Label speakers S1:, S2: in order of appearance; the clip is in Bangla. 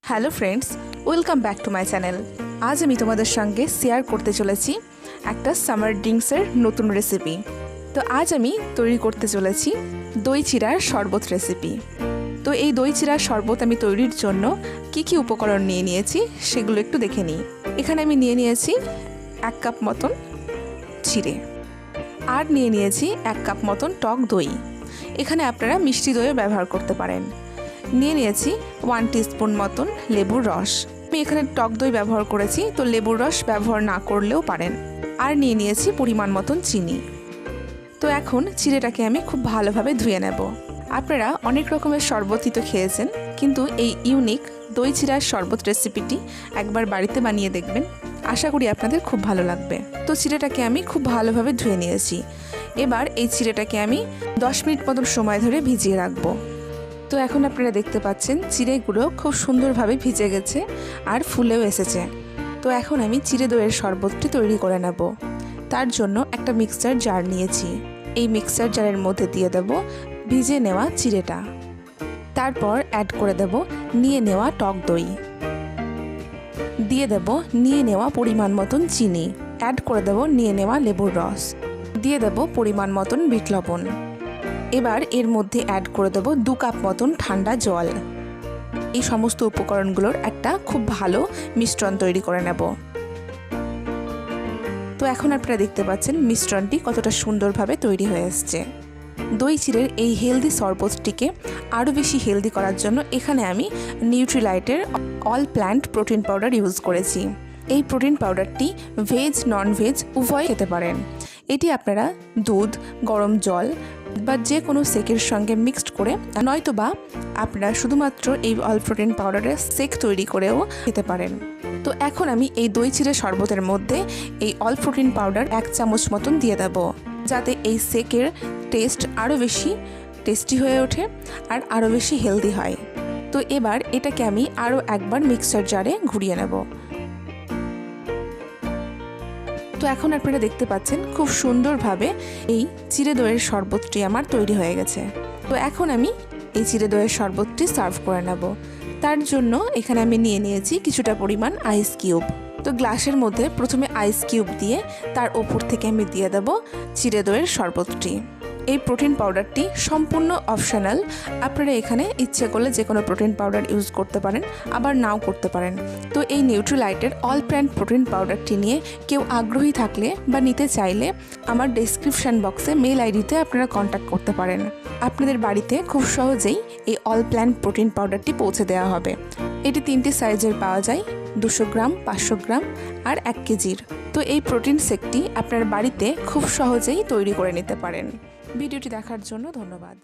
S1: Hello friends, welcome back to my channel. আজ আমি তোমাদের সঙ্গে শেয়ার করতে চলেছি একটা সামার ড্রিঙ্কসের নতুন রেসিপি। তো আজ আমি তৈরি করতে চলেছি দই চিরার শরবত রেসিপি। তো এই দই চিরার শরবত আমি তৈরির জন্য কি কি উপকরণ নিয়ে নিয়েছি সেগুলো একটু দেখে নিই। এখানে আমি নিয়ে নিয়েছি 1 কাপ মতন চিড়ে, আর নিয়ে নিয়েছি 1 কাপ মতন টক দই। এখানে আপনারা মিষ্টি দইও ব্যবহার করতে পারেন। নিয়ে নিয়েছি 1 টিস্পুন মতন লেবুর রস। আমি এখানে টক দই ব্যবহার করেছি, তো লেবুর রস ব্যবহার না করলেও পারেন। আর নিয়ে নিয়েছি পরিমাণ মতন চিনি। তো এখন চিড়েটাকে আমি খুব ভালোভাবে ধুয়ে নেব। আপনারা অনেক রকমের শরবতই তো খেয়েছেন, কিন্তু এই ইউনিক দই চিরার শরবত রেসিপিটি একবার বাড়িতে বানিয়ে দেখবেন, আশা করি আপনাদের খুব ভালো লাগবে। তো চিড়েটাকে আমি খুব ভালোভাবে ধুয়ে নিয়েছি। এবার এই চিড়েটাকে আমি 10 মিনিট মতন সময় ধরে ভিজিয়ে রাখবো। তো এখন আপনারা দেখতে পাচ্ছেন চিড়েগুলো খুব সুন্দরভাবে ভিজে গেছে আর ফুলেও এসেছে। তো এখন আমি চিড়ে দইয়ের শরবতটি তৈরি করে নেব। তার জন্য একটা মিক্সার জার নিয়েছি। এই মিক্সার জারের মধ্যে দিয়ে দেব ভিজে নেওয়া চিড়েটা, তারপর অ্যাড করে দেব নিয়ে নেওয়া টক দই, দিয়ে দেব নিয়ে নেওয়া পরিমাণ মতন চিনি, অ্যাড করে দেব নিয়ে নেওয়া লেবুর রস, দিয়ে দেব পরিমাণ মতন বিট লবণ। এবার এর মধ্যে অ্যাড করে দেব 2 কাপ মতন ঠান্ডা জল। এই সমস্ত উপকরণগুলোর একটা খুব ভালো মিশ্রণ তৈরি করে নেব। তো এখন আপনারা দেখতে পাচ্ছেন মিশ্রণটি কতটা সুন্দরভাবে তৈরি হয়ে এসছে। দই চিড়ের এই হেলদি শরবতটিকে আরও বেশি হেলদি করার জন্য এখানে আমি নিউট্রিলাইটের all plant protein powder use করেছি। এই প্রোটিন পাউডারটি ভেজ নন ভেজ উভয় খেতে পারেন। এটি আপনারা দুধ, গরম জল বা যে কোনো শেকের সঙ্গে মিক্সড করে, নয়তো বা আপনারা শুধুমাত্র এই অল প্রোটিন পাউডারের শেক তৈরি করেও খেতে পারেন। তো এখন আমি এই দই চিড়ে শরবতের মধ্যে এই অল প্রোটিন পাউডার 1 চামচ মতন দিয়ে দেব, যাতে এই শেকের টেস্ট আরও বেশি টেস্টি হয়ে ওঠে আর আরও বেশি হেলদি হয়। তো এবার এটাকে আমি আরও একবার মিক্সার জারে ঘুরিয়ে নেব। তো এখন আপনারা দেখতে পাচ্ছেন খুব সুন্দরভাবে এই চিড়ে দইয়ের শরবতটি আমার তৈরি হয়ে গেছে। তো এখন আমি এই চিড়ে দইয়ের শরবতটি সার্ভ করে নেব। তার জন্য এখানে আমি নিয়ে নিয়েছি কিছুটা পরিমাণ আইস কিউব। তো গ্লাসের মধ্যে প্রথমে আইস কিউব দিয়ে তার ওপর থেকে আমি দিয়ে দেব চিড়ে দইয়ের শরবতটি। এই প্রোটিন পাউডারটি সম্পূর্ণ অপশনাল। আপনারা এখানে ইচ্ছে করলে যে কোনো প্রোটিন পাউডার ইউজ করতে পারেন, আবার নাও করতে পারেন। তো এই নিউট্রিলাইটের অল প্ল্যান্ট প্রোটিন পাউডারটি নিয়ে কেউ আগ্রহী থাকলে বা নিতে চাইলে আমার ডেসক্রিপশান বক্সে মেল আইডিতে আপনারা কন্ট্যাক্ট করতে পারেন। আপনাদের বাড়িতে খুব সহজেই এই অল প্ল্যান্ট প্রোটিন পাউডারটি পৌঁছে দেওয়া হবে। এটি 3টি সাইজের পাওয়া যায়, 200 গ্রাম, 500 গ্রাম আর 1 কেজির। তো এই প্রোটিন শেকটি আপনার বাড়িতে খুব সহজেই তৈরি করে নিতে পারেন। ভিডিওটি দেখার জন্য ধন্যবাদ।